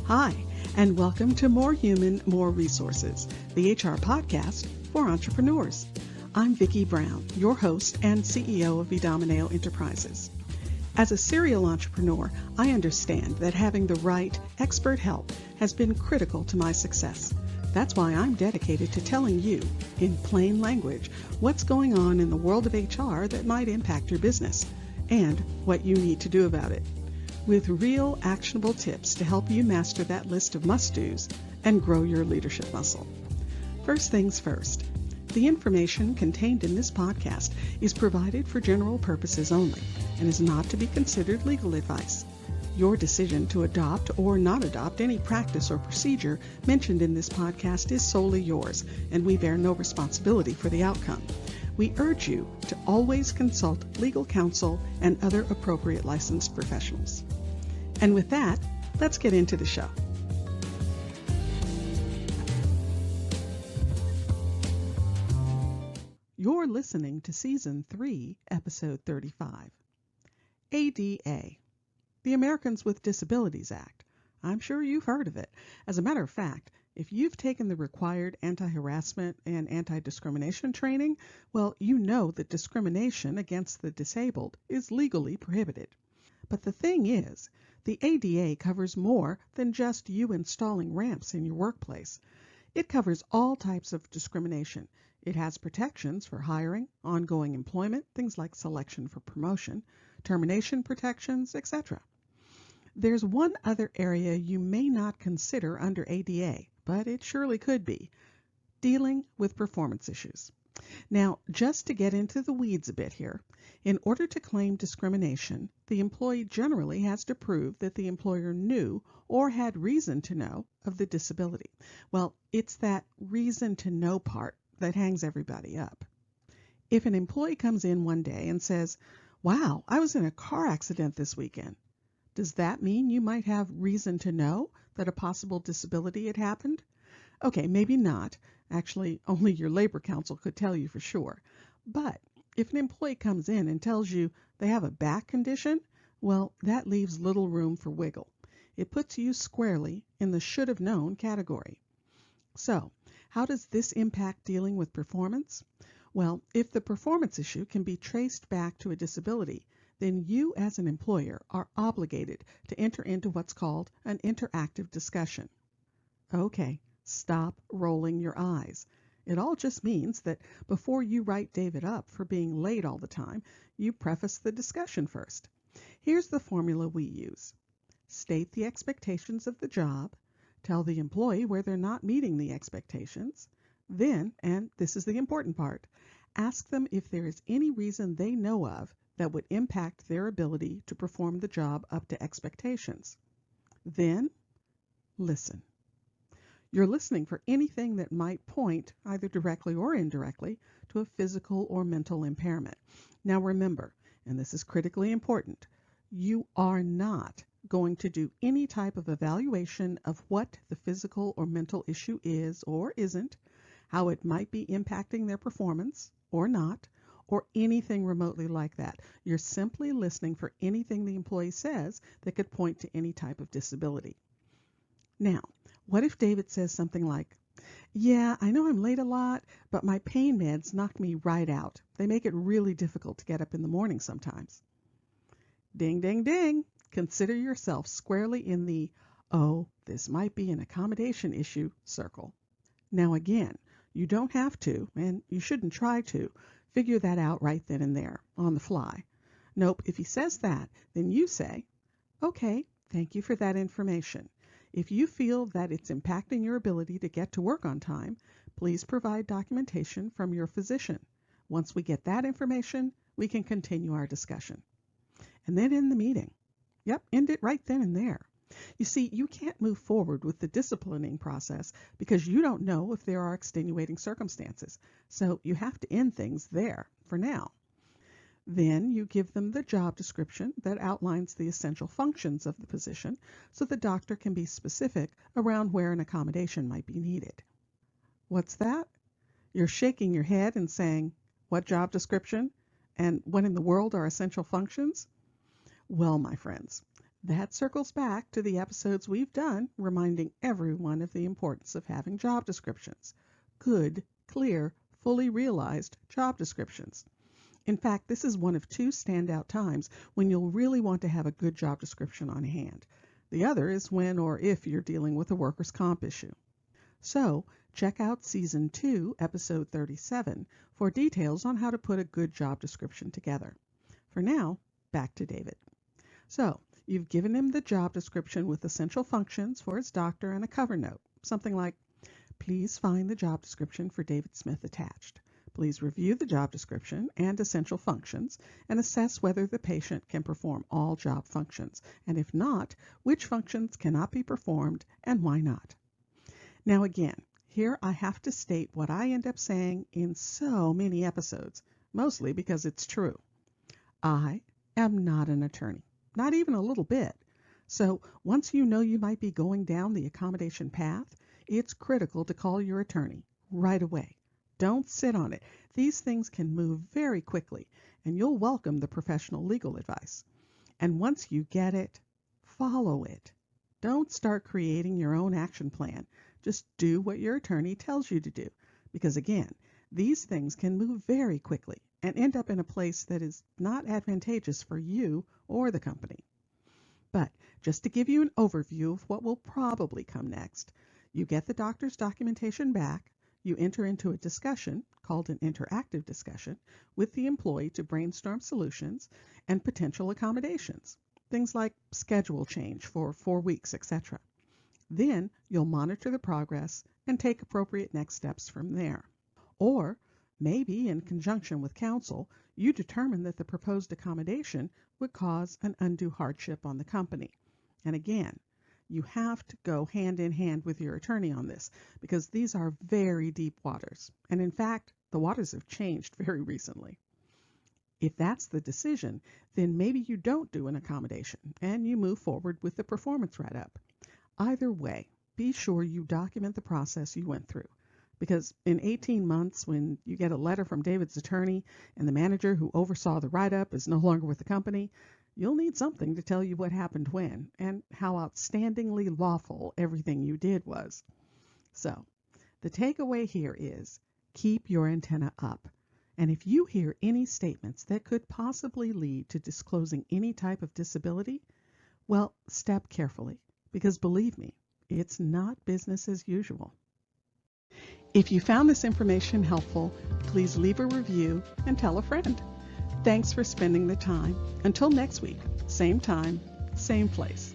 Hi, and welcome to More Human, More Resources, the HR podcast for entrepreneurs. I'm Vicki Brown, your host and CEO of Vidamaneo Enterprises. As a serial entrepreneur, I understand that having the right expert help has been critical to my success. That's why I'm dedicated to telling you, in plain language, what's going on in the world of HR that might impact your business and what you need to do about it, with real actionable tips to help you master that list of must-dos and grow your leadership muscle. First things first, the information contained in this podcast is provided for general purposes only and is not to be considered legal advice. Your decision to adopt or not adopt any practice or procedure mentioned in this podcast is solely yours, and we bear no responsibility for the outcome. We urge you to always consult legal counsel and other appropriate licensed professionals. And with that, let's get into the show. You're listening to Season 3, Episode 35. ADA, the Americans with Disabilities Act. I'm sure you've heard of it. As a matter of fact, if you've taken the required anti-harassment and anti-discrimination training, well, you know that discrimination against the disabled is legally prohibited. But the thing is, the ADA covers more than just you installing ramps in your workplace. It covers all types of discrimination. It has protections for hiring, ongoing employment, things like selection for promotion, termination protections, etc. There's one other area you may not consider under ADA, but it surely could be: dealing with performance issues. Now, just to get into the weeds a bit here, in order to claim discrimination, the employee generally has to prove that the employer knew or had reason to know of the disability. Well, it's that reason to know part that hangs everybody up. If an employee comes in one day and says, "Wow, I was in a car accident this weekend," does that mean you might have reason to know that a possible disability had happened? Okay, maybe not. Actually, only your labor counsel could tell you for sure. But if an employee comes in and tells you they have a back condition, well, that leaves little room for wiggle. It puts you squarely in the should have known category. So, how does this impact dealing with performance? Well, if the performance issue can be traced back to a disability, then you as an employer are obligated to enter into what's called an interactive discussion. Okay, stop rolling your eyes. It all just means that before you write David up for being late all the time, you preface the discussion first. Here's the formula we use. State the expectations of the job, tell the employee where they're not meeting the expectations, then, and this is the important part, ask them if there is any reason they know of that would impact their ability to perform the job up to expectations. Then, listen. You're listening for anything that might point, either directly or indirectly, to a physical or mental impairment. Now remember, and this is critically important, you are not going to do any type of evaluation of what the physical or mental issue is or isn't, how it might be impacting their performance or not, or anything remotely like that. You're simply listening for anything the employee says that could point to any type of disability. Now, what if David says something like, "Yeah, I know I'm late a lot, but my pain meds knock me right out. They make it really difficult to get up in the morning sometimes." Ding, ding, ding. Consider yourself squarely in the, "oh, this might be an accommodation issue" circle. Now again, you don't have to, and you shouldn't try to, figure that out right then and there, on the fly. Nope, if he says that, then you say, "Okay, thank you for that information. If you feel that it's impacting your ability to get to work on time, please provide documentation from your physician. Once we get that information, we can continue our discussion." And then end the meeting. Yep, end it right then and there. You see, you can't move forward with the disciplining process because you don't know if there are extenuating circumstances. So you have to end things there for now. Then you give them the job description that outlines the essential functions of the position so the doctor can be specific around where an accommodation might be needed. What's that? You're shaking your head and saying, "What job description? And what in the world are essential functions?" Well, my friends, That circles back to the episodes we've done reminding everyone of the importance of having job descriptions. Good, clear, fully realized job descriptions. In fact, this is one of two standout times when you'll really want to have a good job description on hand. The other is when or if you're dealing with a workers' comp issue. So, check out Season 2, Episode 37 for details on how to put a good job description together. For now, back to David. So, you've given him the job description with essential functions for his doctor and a cover note, something like, "Please find the job description for David Smith attached. Please review the job description and essential functions and assess whether the patient can perform all job functions, and if not, which functions cannot be performed and why not." Now again, here I have to state what I end up saying in so many episodes, mostly because it's true. I am not an attorney, not even a little bit. So once you know you might be going down the accommodation path, it's critical to call your attorney right away. Don't sit on it. These things can move very quickly, and you'll welcome the professional legal advice. And once you get it, follow it. Don't start creating your own action plan. Just do what your attorney tells you to do, because again, these things can move very quickly and end up in a place that is not advantageous for you or the company. But just to give you an overview of what will probably come next, you get the doctor's documentation back. You enter into a discussion, called an interactive discussion, with the employee to brainstorm solutions and potential accommodations, things like schedule change for 4 weeks, etc. Then you'll monitor the progress and take appropriate next steps from there. Or maybe in conjunction with counsel, you determine that the proposed accommodation would cause an undue hardship on the company. And again, you have to go hand in hand with your attorney on this because these are very deep waters. And in fact, the waters have changed very recently. If that's the decision, then maybe you don't do an accommodation and you move forward with the performance write-up. Either way, be sure you document the process you went through. Because in 18 months, when you get a letter from David's attorney and the manager who oversaw the write-up is no longer with the company, you'll need something to tell you what happened when and how outstandingly lawful everything you did was. So, the takeaway here is keep your antenna up. And if you hear any statements that could possibly lead to disclosing any type of disability, well, step carefully, because believe me, it's not business as usual. If you found this information helpful, please leave a review and tell a friend. Thanks for spending the time. Until next week, same time, same place.